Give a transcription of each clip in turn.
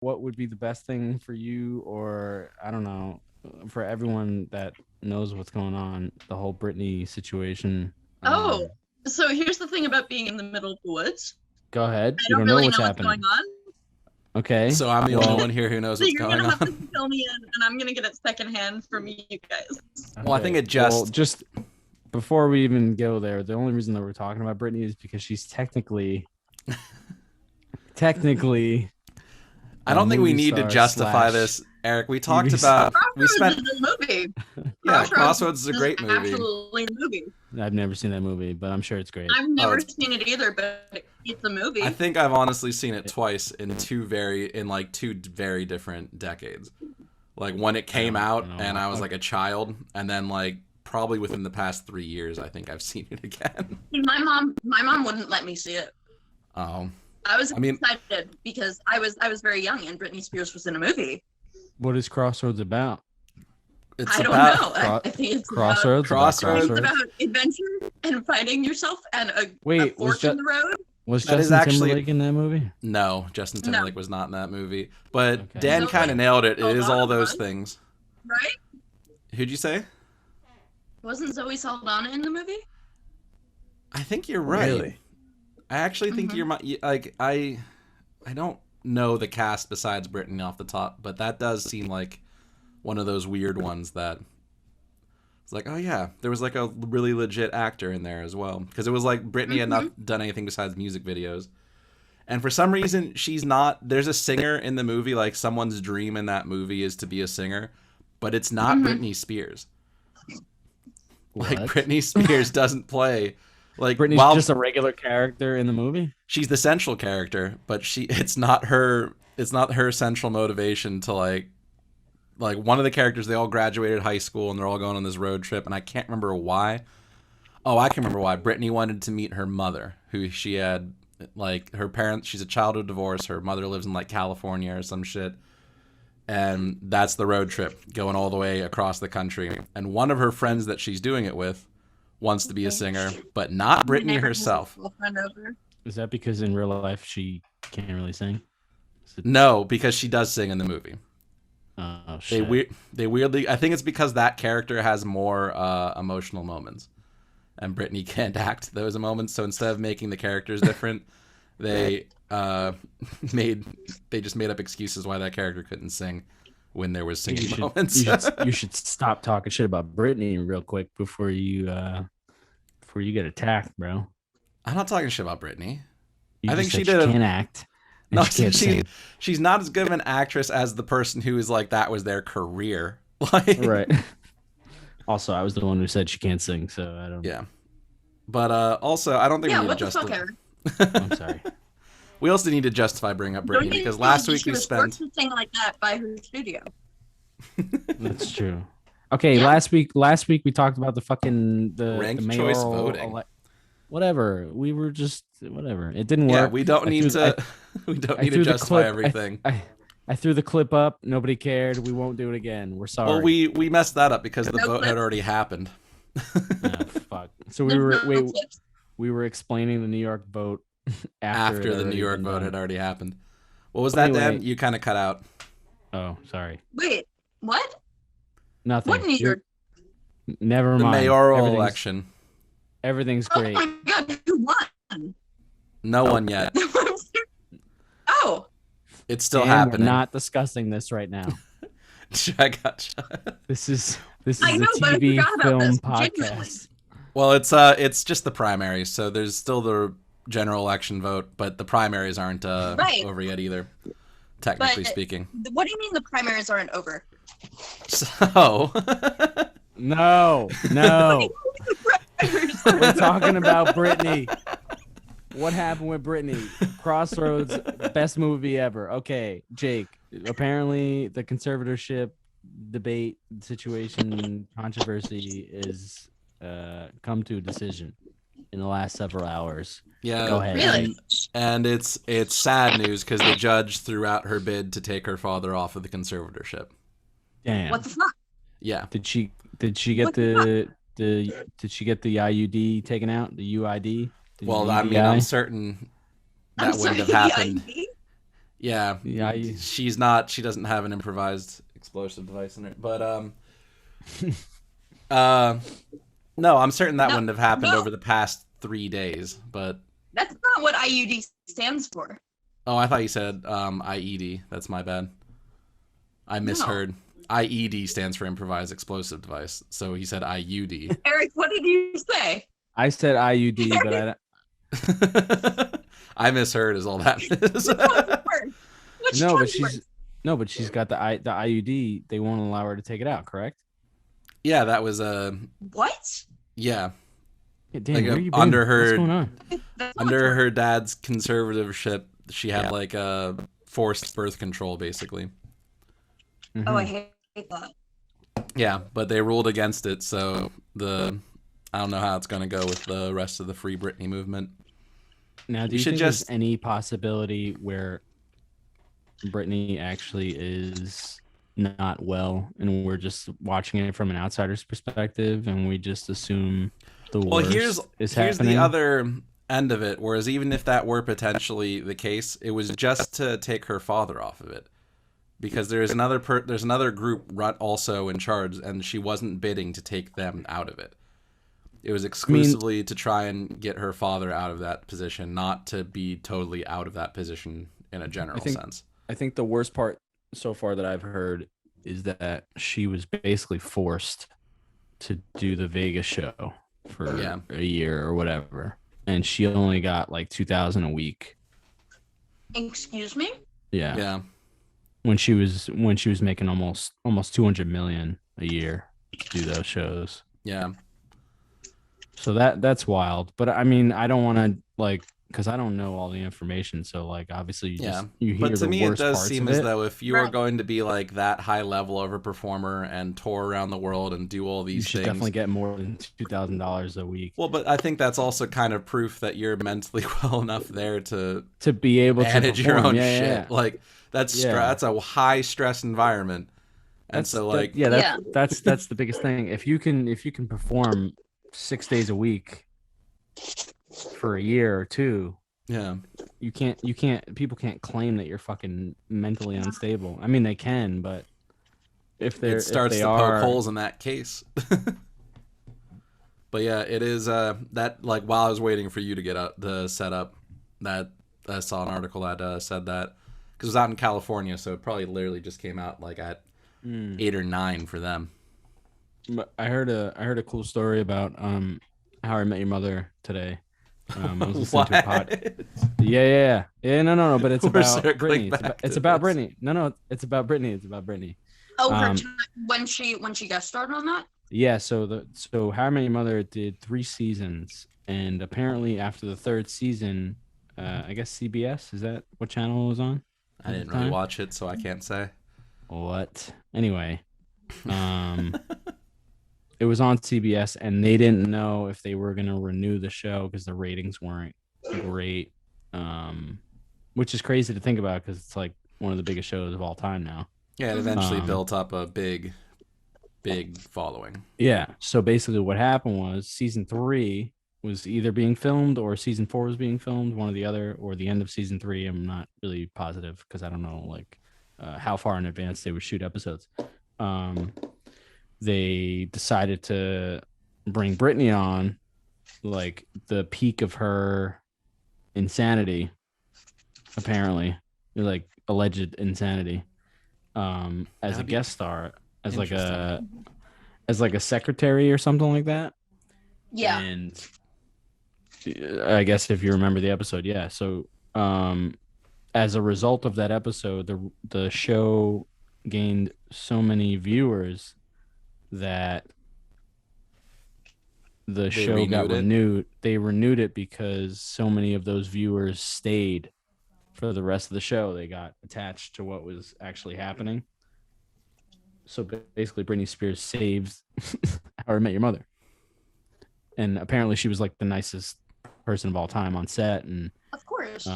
what would be the best thing for you, or I don't know, for everyone that knows what's going on, the whole Britney situation. Oh, so here's the thing about being in the middle of the woods. Go ahead. I You don't don't know really what's know what's happening. going on. Okay. So I'm the well, only one here who knows So what's you're going gonna have on. to fill me in, and I'm gonna get it secondhand from you guys. Well, I think it well, just before we even go there, the only reason that we're talking about Britney is because she's technically I don't think we need to justify / this, Eric. We talked TV about Crossroads we spent is a movie. yeah, Crossroads is a great movie. Absolutely a movie. I've never seen that movie, but I'm sure it's great. I've never seen it either, but it's a movie. I think I've honestly seen it twice in two very different decades. Like when it came out and I was like a child, and then like probably within the past 3 years, I think I've seen it again. My mom wouldn't let me see it. Oh. I was excited because I was very young and Britney Spears was in a movie. What is Crossroads about? I don't know. I think it's Crossroads. Crossroads. It's about adventure and finding yourself and a fork in the road. Was Justin Timberlake in that movie? No, Justin Timberlake was not in that movie. But Okay. Dan kind of nailed it. It is all those Saldana things. Right? Who'd you say? Wasn't Zoe Saldana in the movie? I think you're right. Really? I actually think you're like I don't know the cast besides Britney off the top, but that does seem like one of those weird ones that it's like, oh yeah, there was like a really legit actor in there as well, because it was like Britney had not done anything besides music videos, and for some reason she's not. There's a singer in the movie, like someone's dream in that movie is to be a singer, but it's not Britney Spears. What? Like Britney Spears doesn't play. Like Britney's just a regular character in the movie. She's the central character, but it's not her central motivation to like one of the characters. They all graduated high school and they're all going on this road trip, and I can't remember why. Oh, I can remember why. Britney wanted to meet her mother, who she had like her parents. She's a child of divorce. Her mother lives in like California or some shit, and that's the road trip going all the way across the country. And one of her friends that she's doing it with wants to be a singer, but not Britney herself. Is that because in real life she can't really sing? No, because she does sing in the movie. Oh shit. They weirdly, I think it's because that character has more emotional moments, and Britney can't act those moments. So instead of making the characters different, they just made up excuses why that character couldn't sing when there was singing moments. You should stop talking shit about Britney real quick before you get attacked, bro. I'm not talking shit about Britney. I think she can't act. No, she's not as good of an actress as the person who is like that was their career. Like, right. Also, I was the one who said she can't sing, so I don't. Yeah, but also I don't think we need to justify. I'm sorry. We also need to justify bringing up Britney because last week we spent something like that by her studio. That's true. Okay, yeah. Last week we talked about the fucking ranked choice voting. Whatever. We were just whatever. It didn't work. Yeah, we don't need to justify everything. I threw the clip up. Nobody cared. We won't do it again. We're sorry. Well, we messed that up because the vote had already happened. Oh, fuck. So we were explaining the New York vote after the New York vote had already happened. What was that, Dan? You kind of cut out. Oh, sorry. Wait, what? Nothing. What New York? Never mind. The mayoral election. Everything's great. Oh my god, who won? No one yet. Oh. It's still happening. We're not discussing this right now. I gotcha. This is a TV film podcast. Genuinely. Well, it's just the primaries, so there's still the general election vote, but the primaries aren't over yet either, technically speaking. What do you mean the primaries aren't over? So no. We're talking about Britney. What happened with Britney? Crossroads, best movie ever. Okay, Jake. Apparently, the conservatorship debate situation controversy is come to a decision in the last several hours. Yeah, go ahead. Really? And it's sad news because the judge threw out her bid to take her father off of the conservatorship. Damn. What the fuck? Yeah. Did she get did she get the IUD taken out? The UID? Well, I mean, I'm certain that wouldn't have happened. Yeah, Yeah, she's not. She doesn't have an improvised explosive device in it. But uh, no, I'm certain that No, wouldn't have happened no. over the past 3 days. But That's not what IUD stands for. oh, I thought you said IED. That's my bad. I misheard. IED stands for improvised explosive device. So he said IUD. Eric, what did you say? I said IUD, but I I misheard is all that is. Which no, one but she's got the IUD. They won't allow her to take it out, correct? Yeah, that was What? yeah. Yeah, damn, Like, where you been? under her- What's going on? That's not Under true. her dad's conservatorship, she had like a forced birth control, basically. Oh, I Mhm. hate that. Yeah, but they ruled against it, so I don't know how it's gonna go with the rest of the Free Britney movement. Now, do You you should think just- there's any possibility where Britney actually is not well, and we're just watching it from an outsider's perspective, and we just assume the Well, worst here's is here's happening? the other end of it. Whereas even if that were potentially the case, it was just to take her father off of it, because there's another group also in charge, and she wasn't bidding to take them out of it. It was exclusively to try and get her father out of that position, not to be totally out of that position in a general sense. I think the worst part so far that I've heard is that she was basically forced to do the Vegas show for a year or whatever, and she only got like $2,000 a week. Excuse me? Yeah. Yeah. When she was making almost 200 million a year to do those shows. Yeah. So that's wild. But I mean, I don't want to like, because I don't know all the information. So like, obviously, you hear But to the me, it worst does parts seem of as it. though if you are Right. going to be like that high level of a performer and tour around the world and do all You these should things, definitely get more than $2,000 a week well, but I think that's also kind of proof that you're mentally well enough there to to be able manage to your perform. own Yeah, shit. yeah. Like that's Yeah. that's a high stress environment, and so like that's the biggest thing. If you can perform 6 days a week for a year or two, yeah, people can't claim that you're fucking mentally unstable. I mean, they can, but if it starts to poke holes in that case. But yeah, it is that like while I was waiting for you to get up the setup, that I saw an article that said that because it was out in California, so it probably literally just came out like at 8 or 9 for them. But I heard a cool story about How I Met Your Mother today. I was listening to a pod. Yeah. No. But it's We're about circling Britney. back It's to about this. Britney. No, it's about Britney. It's about Britney. Oh, her Um, time when she guest starred on that? Yeah. So How I Met Your Mother did 3 seasons, and apparently after the 3rd season, I guess CBS, is that what channel it was on? I didn't really watch it, so I can't say. What? Anyway, it was on CBS, and they didn't know if they were going to renew the show because the ratings weren't great, which is crazy to think about because it's like one of the biggest shows of all time now. Yeah, it eventually Um, built up a big following. Yeah. So basically, what happened was season 3 was either being filmed or season 4 was being filmed, one or the other, or the end of season 3. I'm not really positive because I don't know like how far in advance they would shoot episodes. They decided to bring Britney on, like the peak of her insanity, apparently, like alleged insanity, as a guest star, as like a secretary or something like that. Yeah. And I guess if you remember the episode, yeah. So as a result of that episode, the show gained so many viewers that the show got renewed. They renewed it because so many of those viewers stayed for the rest of the show. They got attached to what was actually happening. So basically, Britney Spears saved How I Met Your Mother. And apparently she was like the nicest person of all time on set. And Of course.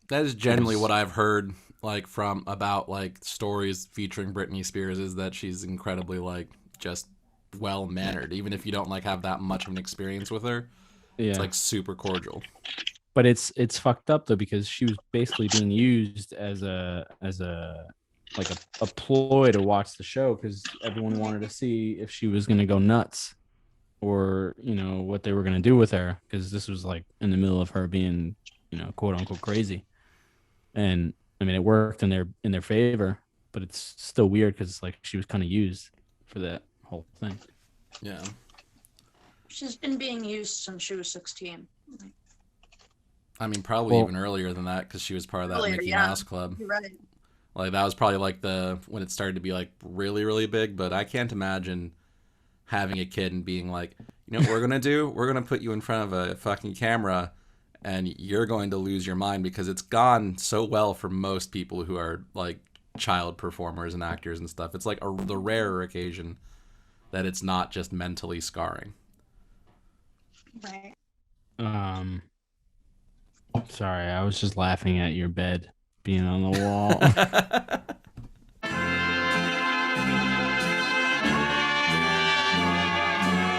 That is generally what I've heard like from about like stories featuring Britney Spears is that she's incredibly like just well mannered, even if you don't like have that much of an experience with her. yeah, It's like super cordial. But it's fucked up though, because she was basically being used as a like a ploy to watch the show, because everyone wanted to see if she was gonna go nuts, or what they were gonna do with her, because this was like in the middle of her being quote unquote crazy. And I mean, it worked in their favor, but it's still weird because like she was kind of used for that whole thing. Yeah. She's been being used since she was 16. I mean, probably Well, even earlier than that, because she was part of that Earlier, Mickey yeah. Mouse Club. You're right. Like that was probably like when it started to be like really really big. But I can't imagine having a kid and being like, you know what we're gonna do? We're gonna put you in front of a fucking camera, and you're going to lose your mind, because it's gone so well for most people who are like child performers and actors and stuff. It's like the rarer occasion that it's not just mentally scarring. Right. um, sorry, I was just laughing at your bed being on the wall.